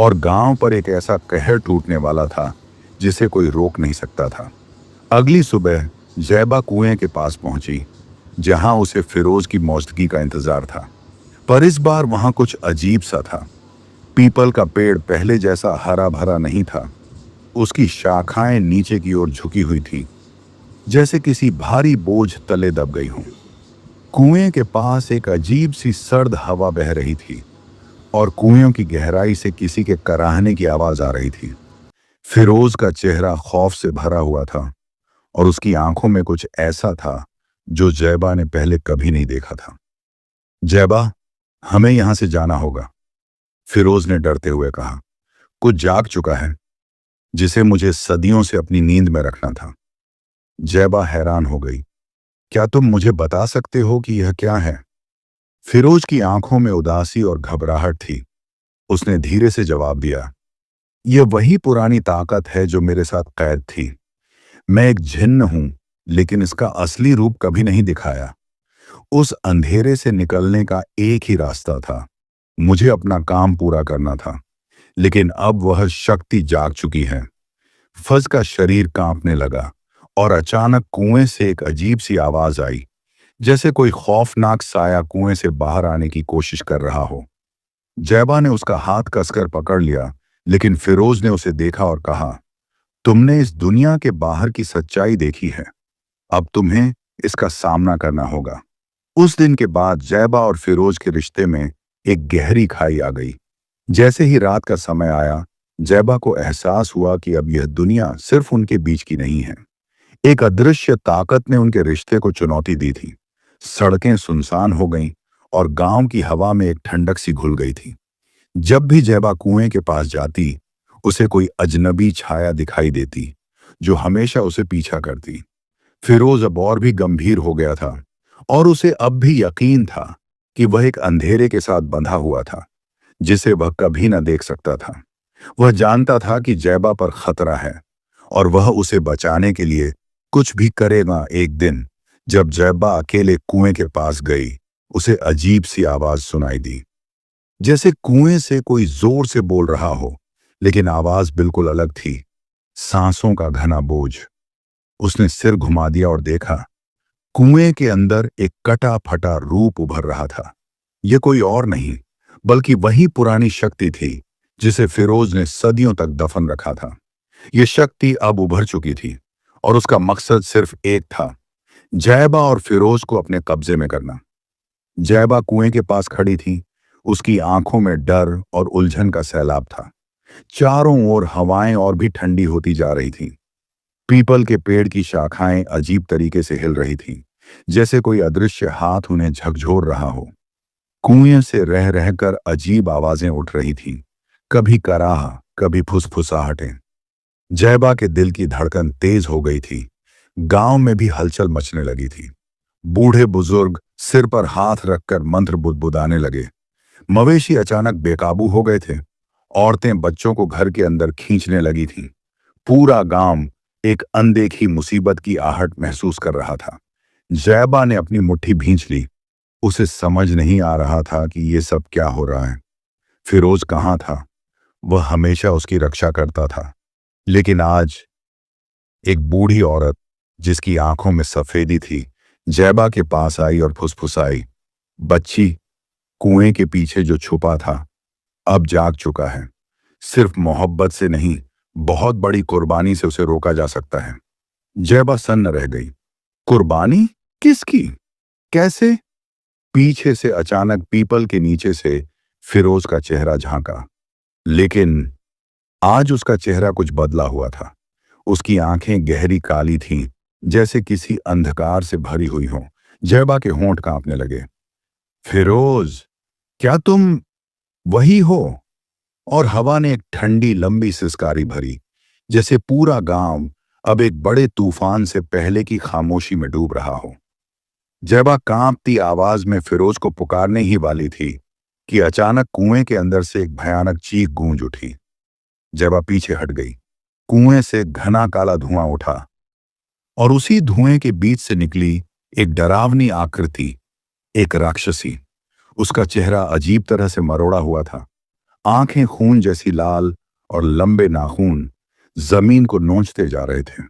और गांव पर एक ऐसा कहर टूटने वाला था जिसे कोई रोक नहीं सकता था। अगली सुबह जैबा कुएं के पास पहुंची, जहां उसे फिरोज की मौजूदगी का इंतजार था। पर इस बार वहां कुछ अजीब सा था। पीपल का पेड़ पहले जैसा हरा भरा नहीं था। उसकी शाखाएं नीचे की ओर झुकी हुई थी, जैसे किसी भारी बोझ तले दब गई हों। कुएं के पास एक अजीब सी सर्द हवा बह रही थी और कुएं की गहराई से किसी के कराहने की आवाज आ रही थी। फिरोज का चेहरा खौफ से भरा हुआ था और उसकी आंखों में कुछ ऐसा था जो जैबा ने पहले कभी नहीं देखा था। जैबा, हमें यहां से जाना होगा, फिरोज ने डरते हुए कहा। कुछ जाग चुका है जिसे मुझे सदियों से अपनी नींद में रखना था। जैबा हैरान हो गई। क्या तुम मुझे बता सकते हो कि यह क्या है? फिरोज की आंखों में उदासी और घबराहट थी। उसने धीरे से जवाब दिया, यह वही पुरानी ताकत है जो मेरे साथ कैद थी। मैं एक जिन्न हूं, लेकिन इसका असली रूप कभी नहीं दिखाया। उस अंधेरे से निकलने का एक ही रास्ता था, मुझे अपना काम पूरा करना था। लेकिन अब वह शक्ति जाग चुकी है। फज का शरीर कांपने लगा और अचानक कुएं से एक अजीब सी आवाज आई, जैसे कोई खौफनाक साया कुएं से बाहर आने की कोशिश कर रहा हो। जैबा ने उसका हाथ कसकर पकड़ लिया, लेकिन फिरोज ने उसे देखा और कहा, तुमने इस दुनिया के बाहर की सच्चाई देखी है, अब तुम्हें इसका सामना करना होगा। उस दिन के बाद जैबा और फिरोज के रिश्ते में एक गहरी खाई आ गई। जैसे ही रात का समय आया, जैबा को एहसास हुआ कि अब यह दुनिया सिर्फ उनके बीच की नहीं है। एक अदृश्य ताकत ने उनके रिश्ते को चुनौती दी थी। सड़कें सुनसान हो गईं और गांव की हवा में एक ठंडक सी घुल गई थी। जब भी जैबा कुएं के पास जाती, उसे कोई अजनबी छाया दिखाई देती जो हमेशा उसे पीछा करती। फिरोज अब और भी गंभीर हो गया था और उसे अब भी यकीन था कि वह एक अंधेरे के साथ बंधा हुआ था जिसे वह कभी न देख सकता था। वह जानता था कि जैबा पर खतरा है और वह उसे बचाने के लिए कुछ भी करेगा। एक दिन जब जैबा अकेले कुएं के पास गई, उसे अजीब सी आवाज सुनाई दी, जैसे कुएं से कोई जोर से बोल रहा हो, लेकिन आवाज बिल्कुल अलग थी, सांसों का घना बोझ। उसने सिर घुमा दिया और देखा, कुएं के अंदर एक कटा फटा रूप उभर रहा था। यह कोई और नहीं बल्कि वही पुरानी शक्ति थी जिसे फिरोज ने सदियों तक दफन रखा था। यह शक्ति अब उभर चुकी थी और उसका मकसद सिर्फ एक था, जैबा और फिरोज को अपने कब्जे में करना। जैबा कुएं के पास खड़ी थी, उसकी आंखों में डर और उलझन का सैलाब था। चारों ओर हवाएं और भी ठंडी होती जा रही थीं। पीपल के पेड़ की शाखाएं अजीब तरीके से हिल रही थीं, जैसे कोई अदृश्य हाथ उन्हें झकझोर रहा हो। कुएं से रह रहकर अजीब आवाजें उठ रही थीं, कभी कराह, कभी फुसफुसाहटें। जैबा के दिल की धड़कन तेज हो गई थी। गांव में भी हलचल मचने लगी थी। बूढ़े बुजुर्ग सिर पर हाथ रखकर मंत्र बुदबुदाने लगे। मवेशी अचानक बेकाबू हो गए थे। औरतें बच्चों को घर के अंदर खींचने लगी थीं। पूरा गांव एक अनदेखी मुसीबत की आहट महसूस कर रहा था। जैबा ने अपनी मुट्ठी भींच ली। उसे समझ नहीं आ रहा था कि ये सब क्या हो रहा है। फिरोज कहाँ था? वह हमेशा उसकी रक्षा करता था, लेकिन आज एक बूढ़ी औरत जिसकी आंखों में सफेदी थी, जैबा के पास आई और फुसफुसाई, बच्ची, कुएं के पीछे जो छुपा था अब जाग चुका है। सिर्फ मोहब्बत से नहीं, बहुत बड़ी कुर्बानी से उसे रोका जा सकता है। जैबा सन्न रह गई। कुर्बानी? किसकी? कैसे? पीछे से अचानक पीपल के नीचे से फिरोज का चेहरा झांका, लेकिन आज उसका चेहरा कुछ बदला हुआ था। उसकी आंखें गहरी काली थीं, जैसे किसी अंधकार से भरी हुई हों। जैबा के होंठ कांपने लगे। फिरोज, क्या तुम वही हो? और हवा ने एक ठंडी लंबी सिसकारी भरी, जैसे पूरा गांव अब एक बड़े तूफान से पहले की खामोशी में डूब रहा हो। जैबा कांपती आवाज में फिरोज को पुकारने ही वाली थी कि अचानक कुएं के अंदर से एक भयानक चीख गूंज उठी। जैबा पीछे हट गई। कुएं से घना काला धुआं उठा और उसी धुएं के बीच से निकली एक डरावनी आकृति, एक राक्षसी। उसका चेहरा अजीब तरह से मरोड़ा हुआ था। आंखें खून जैसी लाल और लंबे नाखून जमीन को नोचते जा रहे थे।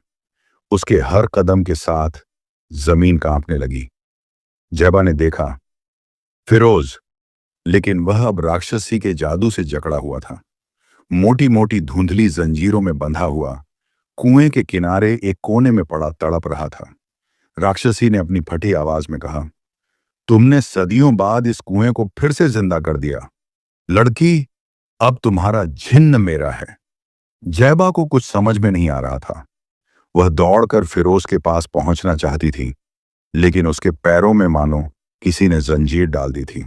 उसके हर कदम के साथ जमीन कांपने लगी। जैबा ने देखा फिरोज, लेकिन वह अब राक्षसी के जादू से जकड़ा हुआ था। मोटी मोटी धुंधली जंजीरों में बंधा हुआ कुएं के किनारे एक कोने में पड़ा तड़प रहा था। राक्षसी ने अपनी फटी आवाज में कहा, तुमने सदियों बाद इस कुएं को फिर से जिंदा कर दिया। लड़की, अब तुम्हारा जिन्न मेरा है। जैबा को कुछ समझ में नहीं आ रहा था। वह दौड़कर फिरोज के पास पहुंचना चाहती थी, लेकिन उसके पैरों में मानो किसी ने जंजीर डाल दी थी।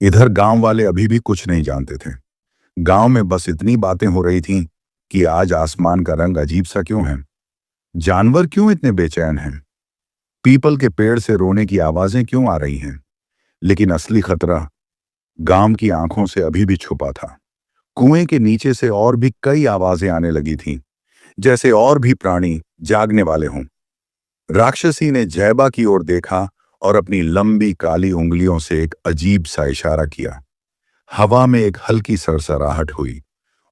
इधर गांव वाले अभी भी कुछ नहीं जानते थे। गांव में बस इतनी बातें हो रही थीं कि आज आसमान का रंग अजीब सा क्यों है, जानवर क्यों इतने बेचैन हैं, पीपल के पेड़ से रोने की आवाजें क्यों आ रही हैं। लेकिन असली खतरा गांव की आंखों से अभी भी छुपा था। कुएं के नीचे से और भी कई आवाजें आने लगी थीं, जैसे और भी प्राणी जागने वाले हों। राक्षसी ने जैबा की ओर देखा और अपनी लंबी काली उंगलियों से एक अजीब सा इशारा किया। हवा में एक हल्की सरसराहट हुई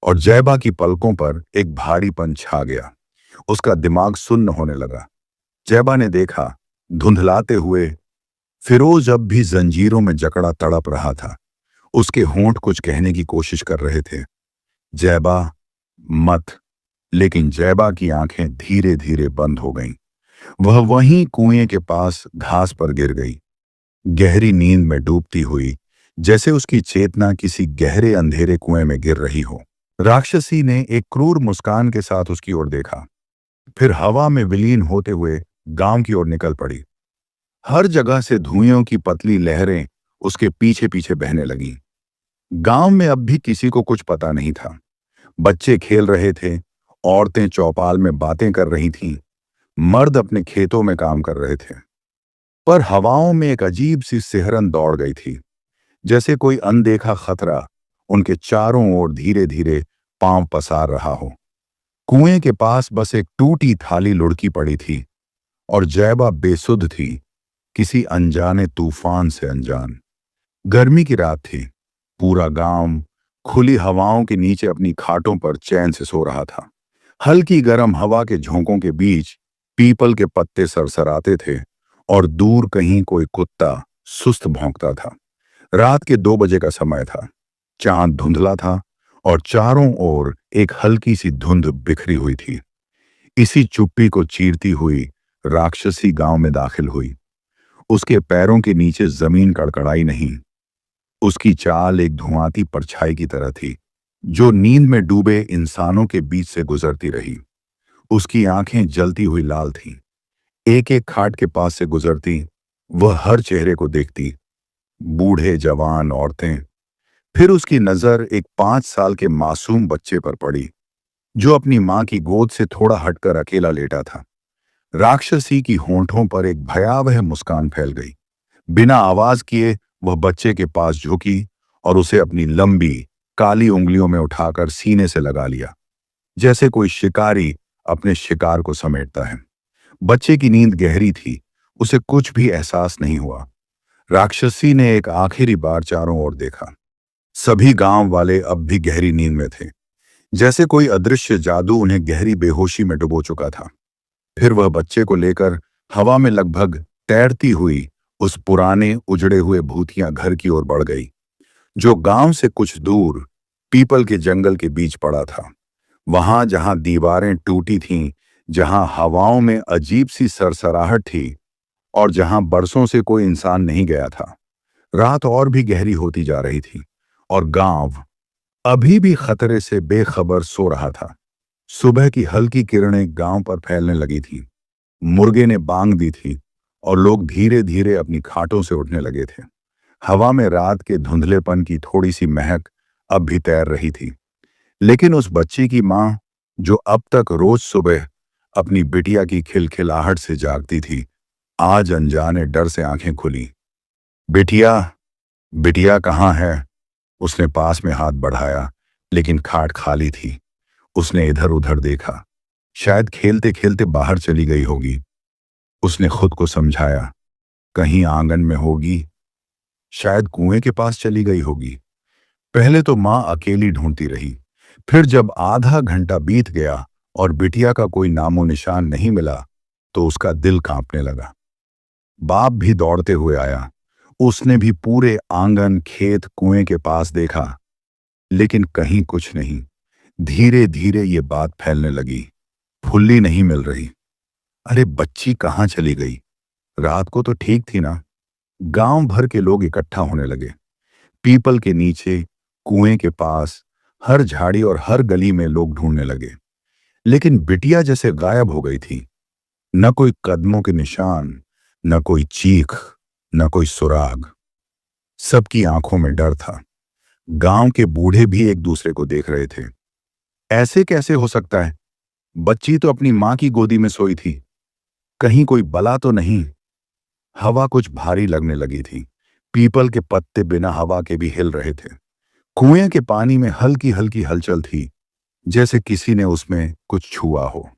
और जैबा की पलकों पर एक भारीपन छा गया। उसका दिमाग सुन्न होने लगा। जैबा ने देखा, धुंधलाते हुए फिरोज अब भी जंजीरों में जकड़ा तड़प रहा था। उसके होंठ कुछ कहने की कोशिश कर रहे थे, जैबा मत। लेकिन जैबा की आंखें धीरे धीरे बंद हो गईं। वह वहीं कुएं के पास घास पर गिर गई, गहरी नींद में डूबती हुई, जैसे उसकी चेतना किसी गहरे अंधेरे कुएं में गिर रही हो। राक्षसी ने एक क्रूर मुस्कान के साथ उसकी ओर देखा, फिर हवा में विलीन होते हुए गांव की ओर निकल पड़ी। हर जगह से धुएं की पतली लहरें उसके पीछे पीछे बहने लगीं। गांव में अब भी किसी को कुछ पता नहीं था। बच्चे खेल रहे थे, औरतें चौपाल में बातें कर रही थीं, मर्द अपने खेतों में काम कर रहे थे। पर हवाओं में एक अजीब सी सिहरन दौड़ गई थी, जैसे कोई अनदेखा खतरा उनके चारों ओर धीरे धीरे पांव पसार रहा हो। कुएं के पास बस एक टूटी थाली लुढ़की पड़ी थी और जैबा बेसुध थी, किसी अनजाने तूफान से अनजान। गर्मी की रात थी। पूरा गांव खुली हवाओं के नीचे अपनी खाटों पर चैन से सो रहा था। हल्की गर्म हवा के झोंकों के बीच पीपल के पत्ते सरसराते थे और दूर कहीं कोई कुत्ता सुस्त भौंकता था। रात के 2 बजे का समय था। चांद धुंधला था और चारों ओर एक हल्की सी धुंध बिखरी हुई थी। इसी चुप्पी को चीरती हुई राक्षसी गांव में दाखिल हुई। उसके पैरों के नीचे जमीन कड़कड़ाई नहीं। उसकी चाल एक धुआंती परछाई की तरह थी, जो नींद में डूबे इंसानों के बीच से गुजरती रही। उसकी आंखें जलती हुई लाल थीं। एक एक खाट के पास से गुजरती वह हर चेहरे को देखती, बूढ़े जवान औरतें। फिर उसकी नजर एक 5 साल के मासूम बच्चे पर पड़ी, जो अपनी मां की गोद से थोड़ा हटकर अकेला लेटा था। राक्षसी की होंठों पर एक भयावह मुस्कान फैल गई। बिना आवाज किए वह बच्चे के पास झुकी और उसे अपनी लंबी काली उंगलियों में उठाकर सीने से लगा लिया, जैसे कोई शिकारी अपने शिकार को समेटता है। बच्चे की नींद गहरी थी, उसे कुछ भी एहसास नहीं हुआ। राक्षसी ने एक आखिरी बार चारों ओर देखा। सभी गांव वाले अब भी गहरी नींद में थे, जैसे कोई अदृश्य जादू उन्हें गहरी बेहोशी में डुबो चुका था। फिर वह बच्चे को लेकर हवा में लगभग तैरती हुई उस पुराने उजड़े हुए भूतिया घर की ओर बढ़ गई, जो गांव से कुछ दूर पीपल के जंगल के बीच पड़ा था। वहां जहां दीवारें टूटी थीं, जहां हवाओं में अजीब सी सरसराहट थी और जहां बरसों से कोई इंसान नहीं गया था। रात और भी गहरी होती जा रही थी और गांव अभी भी खतरे से बेखबर सो रहा था। सुबह की हल्की किरणें गांव पर फैलने लगी थी। मुर्गे ने बांग दी थी और लोग धीरे धीरे अपनी खाटों से उठने लगे थे। हवा में रात के धुंधलेपन की थोड़ी सी महक अब भी तैर रही थी। लेकिन उस बच्ची की मां, जो अब तक रोज सुबह अपनी बिटिया की खिलखिलाहट से जागती थी, आज अनजाने डर से आंखें खुली। बिटिया, बिटिया कहाँ है? उसने पास में हाथ बढ़ाया, लेकिन खाट खाली थी। उसने इधर उधर देखा, शायद खेलते खेलते बाहर चली गई होगी। उसने खुद को समझाया, कहीं आंगन में होगी, शायद कुएं के पास चली गई होगी। पहले तो मां अकेली ढूंढती रही। फिर जब आधा घंटा बीत गया और बिटिया का कोई नामो निशान नहीं मिला तो उसका दिल कांपने लगा। बाप भी दौड़ते हुए आया। उसने भी पूरे आंगन, खेत, कुएं के पास देखा, लेकिन कहीं कुछ नहीं। धीरे धीरे ये बात फैलने लगी, फुल्ली नहीं मिल रही। अरे बच्ची कहाँ चली गई? रात को तो ठीक थी ना। गांव भर के लोग इकट्ठा होने लगे। पीपल के नीचे, कुएं के पास, हर झाड़ी और हर गली में लोग ढूंढने लगे। लेकिन बिटिया जैसे गायब हो गई थी। न कोई कदमों के निशान, न कोई चीख, न कोई सुराग। सबकी आंखों में डर था। गांव के बूढ़े भी एक दूसरे को देख रहे थे। ऐसे कैसे हो सकता है? बच्ची तो अपनी मां की गोदी में सोई थी। कहीं कोई बला तो नहीं? हवा कुछ भारी लगने लगी थी। पीपल के पत्ते बिना हवा के भी हिल रहे थे। कुएं के पानी में हल्की हल्की हलचल थी, जैसे किसी ने उसमें कुछ छुआ हो।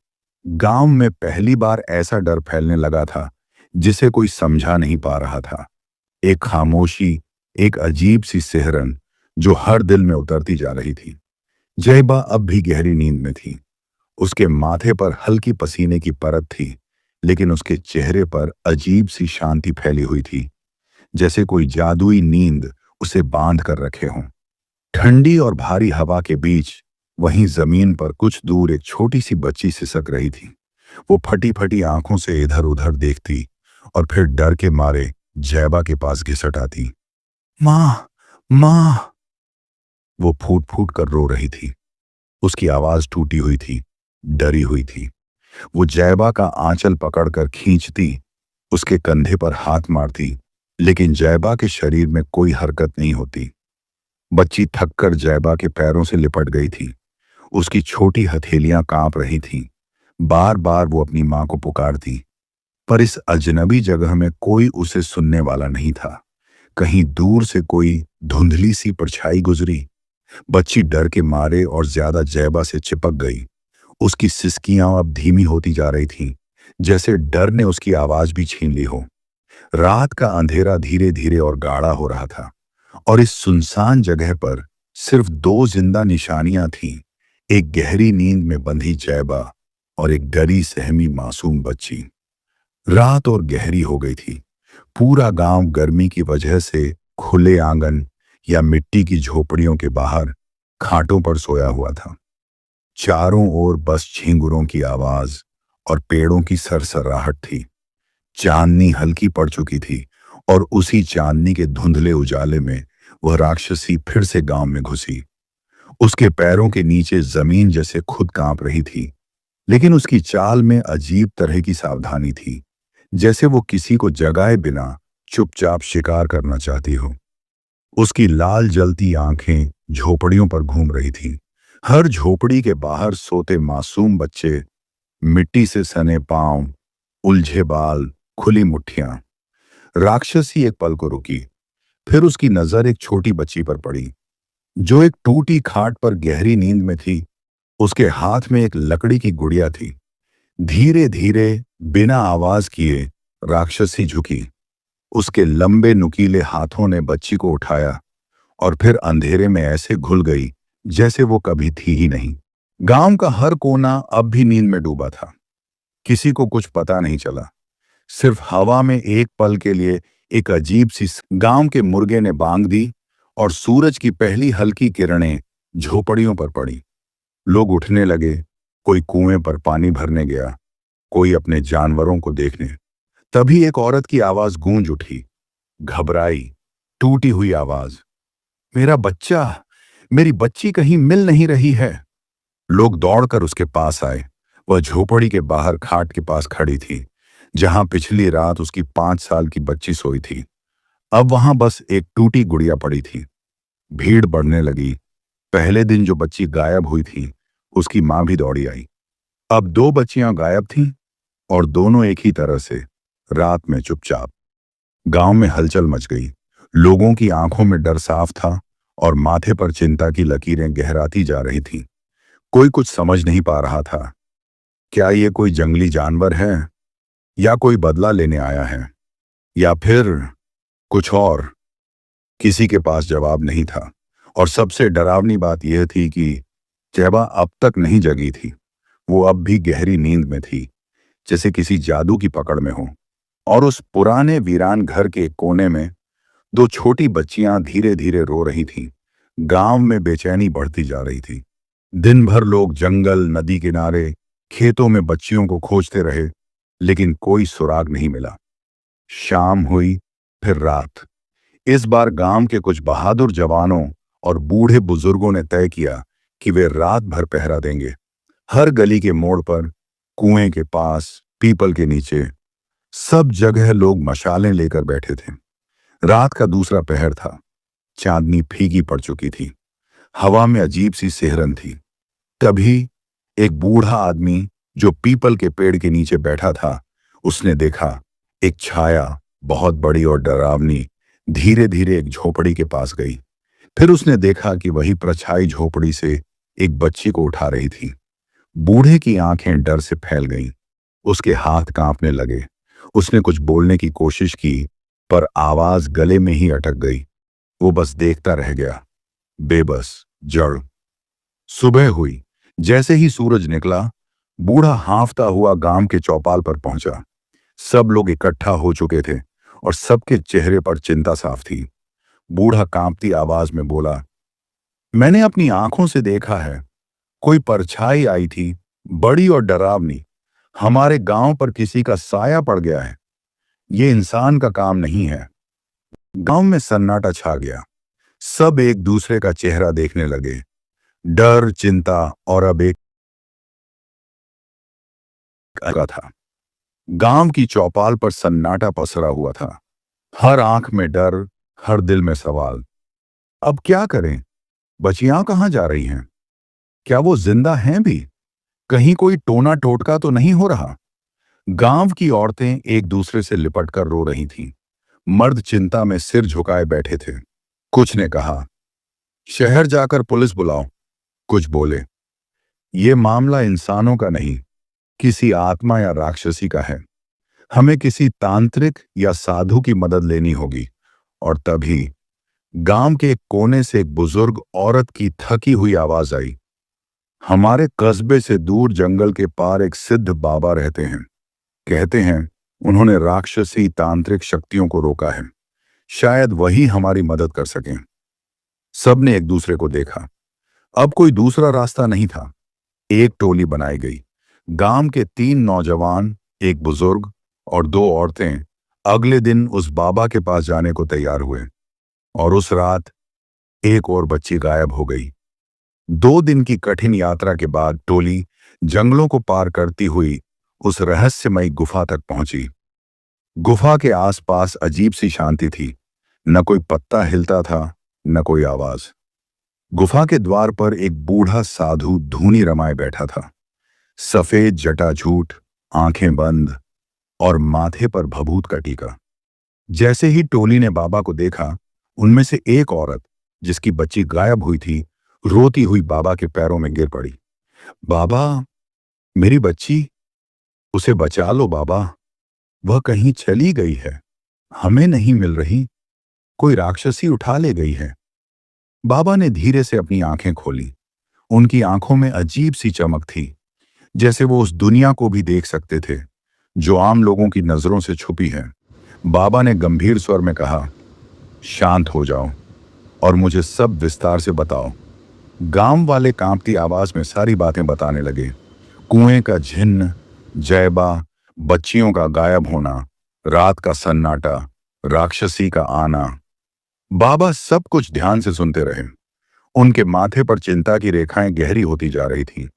गांव में पहली बार ऐसा डर फैलने लगा था जिसे कोई समझा नहीं पा रहा था। एक खामोशी, एक अजीब सी सिहरन जो हर दिल में उतरती जा रही थी। जयबा अब भी गहरी नींद में थी। उसके माथे पर हल्की पसीने की परत थी, लेकिन उसके चेहरे पर अजीब सी शांति फैली हुई थी, जैसे कोई जादुई नींद उसे बांध कर रखे हों। ठंडी और भारी हवा के बीच वहीं जमीन पर कुछ दूर एक छोटी सी बच्ची सिसक रही थी। वो फटी फटी आंखों से इधर उधर देखती और फिर डर के मारे जैबा के पास घिसट आती। मां, मां। वो फूट फूट कर रो रही थी। उसकी आवाज टूटी हुई थी, डरी हुई थी। वो जैबा का आंचल पकड़कर खींचती, उसके कंधे पर हाथ मारती, लेकिन जैबा के शरीर में कोई हरकत नहीं होती। बच्ची थककर जैबा के पैरों से लिपट गई थी। उसकी छोटी हथेलियां कांप रही थीं। बार बार वो अपनी मां को पुकारती, पर इस अजनबी जगह में कोई उसे सुनने वाला नहीं था। कहीं दूर से कोई धुंधली सी परछाई गुजरी। बच्ची डर के मारे और ज्यादा जैबा से चिपक गई। उसकी सिसकियां अब धीमी होती जा रही थीं, जैसे डर ने उसकी आवाज भी छीन ली हो। रात का अंधेरा धीरे धीरे और गाढ़ा हो रहा था, और इस सुनसान जगह पर सिर्फ दो जिंदा निशानियां थीं, एक गहरी नींद में बंधी जैबा और एक डरी सहमी मासूम बच्ची। रात और गहरी हो गई थी। पूरा गांव गर्मी की वजह से खुले आंगन या मिट्टी की झोपड़ियों के बाहर खाटों पर सोया हुआ था। चारों ओर बस झींगुरों की आवाज और पेड़ों की सरसराहट थी। चांदनी हल्की पड़ चुकी थी, और उसी चांदनी के धुंधले उजाले में वह राक्षसी फिर से गांव में घुसी। उसके पैरों के नीचे जमीन जैसे खुद कांप रही थी, लेकिन उसकी चाल में अजीब तरह की सावधानी थी, जैसे वो किसी को जगाए बिना चुपचाप शिकार करना चाहती हो। उसकी लाल जलती आंखें झोपड़ियों पर घूम रही थीं। हर झोपड़ी के बाहर सोते मासूम बच्चे, मिट्टी से सने पांव, उलझे बाल, खुली मुट्ठियां। राक्षसी एक पल को रुकी, फिर उसकी नजर एक छोटी बच्ची पर पड़ी, जो एक टूटी खाट पर गहरी नींद में थी। उसके हाथ में एक लकड़ी की गुड़िया थी। धीरे धीरे, बिना आवाज किए, राक्षसी झुकी। उसके लंबे नुकीले हाथों ने बच्ची को उठाया और फिर अंधेरे में ऐसे घुल गई जैसे वो कभी थी ही नहीं। गांव का हर कोना अब भी नींद में डूबा था। किसी को कुछ पता नहीं चला। सिर्फ हवा में एक पल के लिए एक अजीब सी गांव के मुर्गे ने बांग दी, और सूरज की पहली हल्की किरणें झोपड़ियों पर पड़ी। लोग उठने लगे। कोई कुएं पर पानी भरने गया, कोई अपने जानवरों को देखने। तभी एक औरत की आवाज गूंज उठी, घबराई, टूटी हुई आवाज। मेरा बच्चा, मेरी बच्ची कहीं मिल नहीं रही है। लोग दौड़कर उसके पास आए। वह झोपड़ी के बाहर खाट के पास खड़ी थी, जहां पिछली रात उसकी 5 साल की बच्ची सोई थी। अब वहां बस एक टूटी गुड़िया पड़ी थी। भीड़ बढ़ने लगी। पहले दिन जो बच्ची गायब हुई थी, उसकी मां भी दौड़ी आई। अब 2 बच्चियां गायब थीं, और दोनों एक ही तरह से, रात में चुपचाप। गांव में हलचल मच गई। लोगों की आंखों में डर साफ था, और माथे पर चिंता की लकीरें गहराती जा रही थीं। कोई कुछ समझ नहीं पा रहा था। क्या ये कोई जंगली जानवर है, या कोई बदला लेने आया है, या फिर कुछ और? किसी के पास जवाब नहीं था। और सबसे डरावनी बात यह थी कि जैबा अब तक नहीं जगी थी। वो अब भी गहरी नींद में थी, जैसे किसी जादू की पकड़ में हो। और उस पुराने वीरान घर के एक कोने में दो छोटी बच्चियां धीरे धीरे रो रही थीं। गांव में बेचैनी बढ़ती जा रही थी। दिन भर लोग जंगल, नदी किनारे, खेतों में बच्चियों को खोजते रहे, लेकिन कोई सुराग नहीं मिला। शाम हुई, फिर रात। इस बार गांव के कुछ बहादुर जवानों और बूढ़े बुजुर्गों ने तय किया कि वे रात भर पहरा देंगे। हर गली के मोड़ पर, कुएं के पास, पीपल के नीचे, सब जगह लोग मशालें लेकर बैठे थे। रात का दूसरा पहर था। चांदनी फीकी पड़ चुकी थी। हवा में अजीब सी सिहरन थी। तभी एक बूढ़ा आदमी जो पीपल के पेड़ के नीचे बैठा था, उसने देखा एक छाया, बहुत बड़ी और डरावनी, धीरे धीरे एक झोपड़ी के पास गई। फिर उसने देखा कि वही परछाई झोपड़ी से एक बच्ची को उठा रही थी। बूढ़े की आंखें डर से फैल गईं। उसके हाथ कांपने लगे। उसने कुछ बोलने की कोशिश की, पर आवाज गले में ही अटक गई। वो बस देखता रह गया, बेबस, जड़। सुबह हुई। जैसे ही सूरज निकला, बूढ़ा हांफता हुआ गांव के चौपाल पर पहुंचा। सब लोग इकट्ठा हो चुके थे और सबके चेहरे पर चिंता साफ थी। बूढ़ा कांपती आवाज में बोला, मैंने अपनी आंखों से देखा है। कोई परछाई आई थी, बड़ी और डरावनी। हमारे गांव पर किसी का साया पड़ गया है। ये इंसान का काम नहीं है। गांव में सन्नाटा छा गया। सब एक दूसरे का चेहरा देखने लगे। डर, चिंता और अब एक का था। गांव की चौपाल पर सन्नाटा पसरा हुआ था। हर आंख में डर, हर दिल में सवाल। अब क्या करें? बचियां कहां जा रही हैं? क्या वो जिंदा हैं भी? कहीं कोई टोना टोटका तो नहीं हो रहा? गांव की औरतें एक दूसरे से लिपटकर रो रही थीं। मर्द चिंता में सिर झुकाए बैठे थे। कुछ ने कहा, शहर जाकर पुलिस बुलाओ। कुछ बोले, ये मामला इंसानों का नहीं, किसी आत्मा या राक्षसी का है। हमें किसी तांत्रिक या साधु की मदद लेनी होगी। और तभी गांव के एक कोने से एक बुजुर्ग औरत की थकी हुई आवाज आई, हमारे कस्बे से दूर जंगल के पार एक सिद्ध बाबा रहते हैं। कहते हैं उन्होंने राक्षसी तांत्रिक शक्तियों को रोका है। शायद वही हमारी मदद कर सकें। सबने एक दूसरे को देखा। अब कोई दूसरा रास्ता नहीं था। एक टोली बनाई गई। गांव के 3 नौजवान, एक बुजुर्ग और 2 औरतें अगले दिन उस बाबा के पास जाने को तैयार हुए। और उस रात एक और बच्ची गायब हो गई। 2 दिन की कठिन यात्रा के बाद टोली जंगलों को पार करती हुई उस रहस्यमयी गुफा तक पहुंची। गुफा के आसपास अजीब सी शांति थी। न कोई पत्ता हिलता था, न कोई आवाज। गुफा के द्वार पर एक बूढ़ा साधु धूनी रमाए बैठा था। सफेद जटाजूट, आंखें बंद और माथे पर भभूत का टीका। जैसे ही टोली ने बाबा को देखा, उनमें से एक औरत, जिसकी बच्ची गायब हुई थी, रोती हुई बाबा के पैरों में गिर पड़ी। बाबा, मेरी बच्ची, उसे बचा लो बाबा। वह कहीं चली गई है, हमें नहीं मिल रही। कोई राक्षसी उठा ले गई है। बाबा ने धीरे से अपनी आंखें खोली। उनकी आंखों में अजीब सी चमक थी, जैसे वो उस दुनिया को भी देख सकते थे जो आम लोगों की नजरों से छुपी है। बाबा ने गंभीर स्वर में कहा, शांत हो जाओ और मुझे सब विस्तार से बताओ। गांव वाले कांपती आवाज में सारी बातें बताने लगे। कुएं का झिन्न, जैबा, बच्चियों का गायब होना, रात का सन्नाटा, राक्षसी का आना। बाबा सब कुछ ध्यान से सुनते रहे। उनके माथे पर चिंता की रेखाएं गहरी होती जा रही थीं।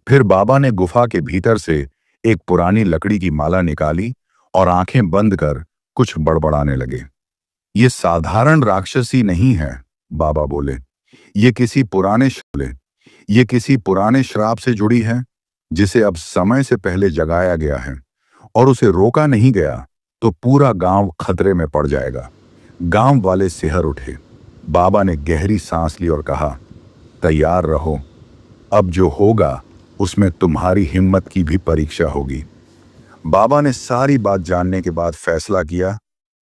फिर बाबा ने गुफा के भीतर से एक पुरानी लकड़ी की माला निकाली और आंखें बंद कर कुछ बड़बड़ाने लगे। ये साधारण राक्षसी नहीं है, बाबा बोले। ये किसी पुराने श्राप से जुड़ी है, जिसे अब समय से पहले जगाया गया है। और उसे रोका नहीं गया तो पूरा गांव खतरे में पड़ जाएगा। गांव वाले सिहर उठे। बाबा ने गहरी सांस ली और कहा, तैयार रहो। अब जो होगा उसमें तुम्हारी हिम्मत की भी परीक्षा होगी। बाबा ने सारी बात जानने के बाद फैसला किया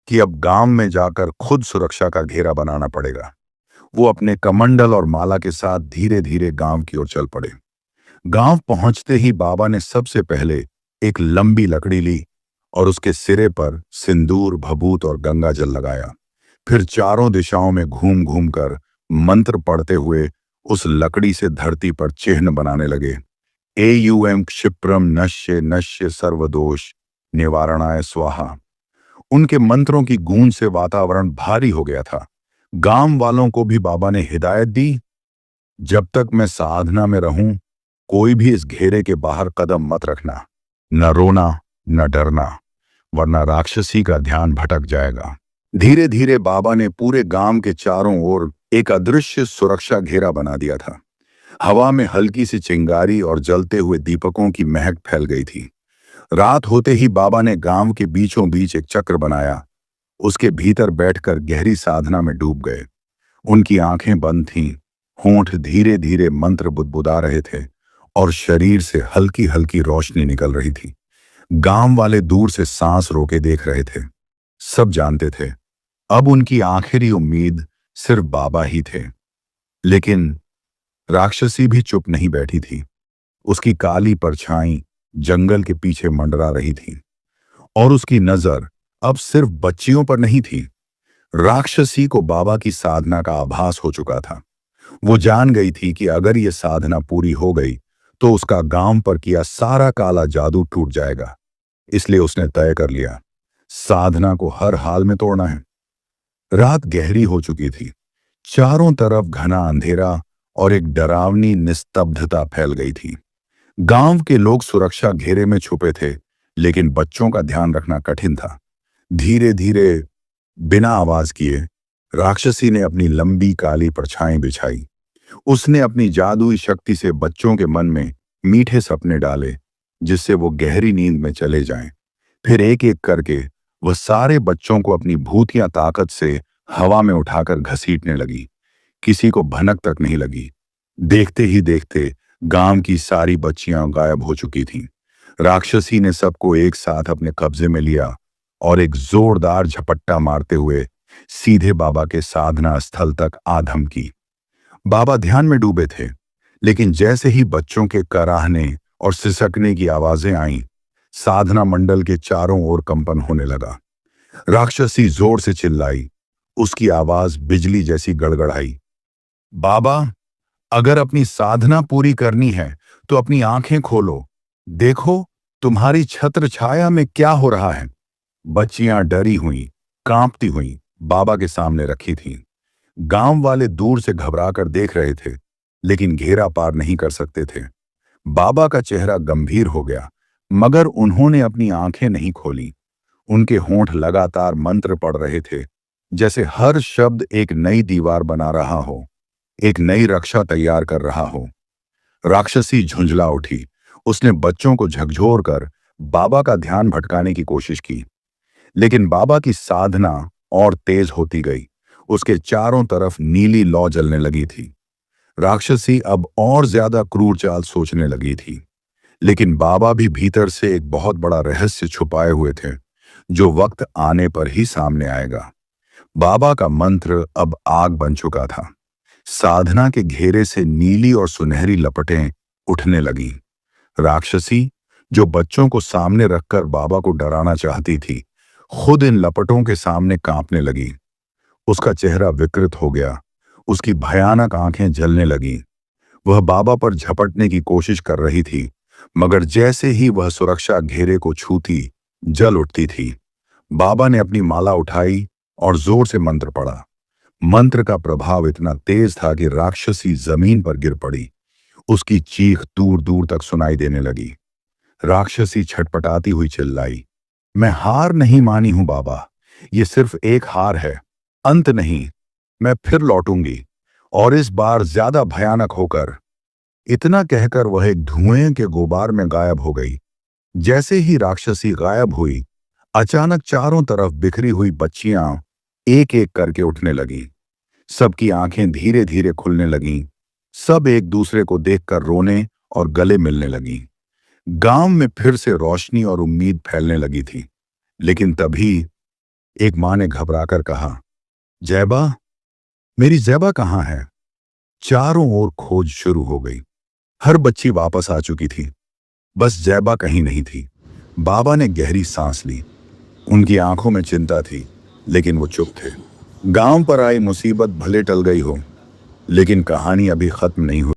कि अब गांव में जाकर खुद सुरक्षा का घेरा बनाना पड़ेगा। वो अपने कमंडल और माला के साथ धीरे धीरे गांव की ओर चल पड़े। गांव पहुंचते ही बाबा ने सबसे पहले एक लंबी लकड़ी ली और उसके सिरे पर सिंदूर, भभूत और गंगा जल लगाया। फिर चारों दिशाओं में घूम घूम कर मंत्र पढ़ते हुए उस लकड़ी से धरती पर चिन्ह बनाने लगे। एयुएम क्षिप्रम नश्य नश्य सर्वदोष निवारणाय स्वाहा। उनके मंत्रों की गूंज से वातावरण भारी हो गया था। गांव वालों को भी बाबा ने हिदायत दी, जब तक मैं साधना में रहूं, कोई भी इस घेरे के बाहर कदम मत रखना, न रोना न डरना, वरना राक्षसी का ध्यान भटक जाएगा। धीरे धीरे बाबा ने पूरे गांव के चारों ओर एक अदृश्य सुरक्षा घेरा बना दिया था। हवा में हल्की सी चिंगारी और जलते हुए दीपकों की महक फैल गई थी। रात होते ही बाबा ने गांव के बीचों बीच एक चक्र बनाया। उसके भीतर बैठकर गहरी साधना में डूब गए। उनकी आंखें बंद थीं, होंठ धीरे धीरे मंत्र बुदबुदा रहे थे और शरीर से हल्की हल्की रोशनी निकल रही थी। गांव वाले दूर से सांस रोके देख रहे थे। सब जानते थे अब उनकी आखिरी उम्मीद सिर्फ बाबा ही थे। लेकिन राक्षसी भी चुप नहीं बैठी थी। उसकी काली परछाई जंगल के पीछे मंडरा रही थी और उसकी नजर अब सिर्फ बच्चियों पर नहीं थी। राक्षसी को बाबा की साधना का आभास हो चुका था। वो जान गई थी कि अगर ये साधना पूरी हो गई तो उसका गांव पर किया सारा काला जादू टूट जाएगा। इसलिए उसने तय कर लिया, साधना को हर हाल में तोड़ना है। रात गहरी हो चुकी थी। चारों तरफ घना अंधेरा और एक डरावनी निस्तब्धता फैल गई थी। गांव के लोग सुरक्षा घेरे में छुपे थे, लेकिन बच्चों का ध्यान रखना कठिन था। धीरे धीरे, बिना आवाज किए, राक्षसी ने अपनी लंबी काली परछाई बिछाई। उसने अपनी जादुई शक्ति से बच्चों के मन में मीठे सपने डाले, जिससे वो गहरी नींद में चले जाएं। फिर एक एक करके वह सारे बच्चों को अपनी भूतिया ताकत से हवा में उठाकर घसीटने लगी। किसी को भनक तक नहीं लगी। देखते ही देखते गांव की सारी बच्चियां गायब हो चुकी थीं। राक्षसी ने सबको एक साथ अपने कब्जे में लिया और एक जोरदार झपट्टा मारते हुए सीधे बाबा के साधना स्थल तक आधम की। बाबा ध्यान में डूबे थे, लेकिन जैसे ही बच्चों के कराहने और सिसकने की आवाजें आईं, साधना मंडल के चारों ओर कंपन होने लगा। राक्षसी जोर से चिल्लाई। उसकी आवाज बिजली जैसी गड़गड़ाई। बाबा, अगर अपनी साधना पूरी करनी है तो अपनी आंखें खोलो। देखो, तुम्हारी छत्र छाया में क्या हो रहा है। बच्चियां डरी हुई, कांपती हुई बाबा के सामने रखी थीं। गांव वाले दूर से घबराकर देख रहे थे, लेकिन घेरा पार नहीं कर सकते थे। बाबा का चेहरा गंभीर हो गया, मगर उन्होंने अपनी आंखें नहीं खोली। उनके होंठ लगातार मंत्र पढ़ रहे थे, जैसे हर शब्द एक नई दीवार बना रहा हो, एक नई रक्षा तैयार कर रहा हो। राक्षसी झुंझला उठी। उसने बच्चों को झकझोर कर बाबा का ध्यान भटकाने की कोशिश की, लेकिन बाबा की साधना और तेज होती गई। उसके चारों तरफ नीली लौ जलने लगी थी। राक्षसी अब और ज्यादा क्रूर चाल सोचने लगी थी, लेकिन बाबा भी भीतर से एक बहुत बड़ा रहस्य छुपाए हुए थे, जो वक्त आने पर ही सामने आएगा। बाबा का मंत्र अब आग बन चुका था। साधना के घेरे से नीली और सुनहरी लपटें उठने लगीं। राक्षसी, जो बच्चों को सामने रखकर बाबा को डराना चाहती थी, खुद इन लपटों के सामने कांपने लगी। उसका चेहरा विकृत हो गया। उसकी भयानक आंखें जलने लगीं। वह बाबा पर झपटने की कोशिश कर रही थी, मगर जैसे ही वह सुरक्षा घेरे को छूती, जल उठती थी। बाबा ने अपनी माला उठाई और जोर से मंत्र पढ़ा। मंत्र का प्रभाव इतना तेज था कि राक्षसी जमीन पर गिर पड़ी। उसकी चीख दूर दूर तक सुनाई देने लगी। राक्षसी छटपटाती हुई चिल्लाई, मैं हार नहीं मानी हूं बाबा, ये सिर्फ एक हार है, अंत नहीं। मैं फिर लौटूंगी, और इस बार ज्यादा भयानक होकर। इतना कहकर वह एक धुएं के गुबार में गायब हो गई। जैसे ही राक्षसी गायब हुई, अचानक चारों तरफ बिखरी हुई बच्चियां एक एक करके उठने लगीं। सबकी आंखें धीरे धीरे खुलने लगीं। सब एक दूसरे को देखकर रोने और गले मिलने लगीं। गांव में फिर से रोशनी और उम्मीद फैलने लगी थी। लेकिन तभी एक मां ने घबराकर कहा, जैबा, मेरी जैबा कहाँ है? चारों ओर खोज शुरू हो गई। हर बच्ची वापस आ चुकी थी, बस जैबा कहीं नहीं थी। बाबा ने गहरी सांस ली। उनकी आंखों में चिंता थी, लेकिन वो चुप थे। गांव पर आई मुसीबत भले टल गई हो, लेकिन कहानी अभी खत्म नहीं हुई।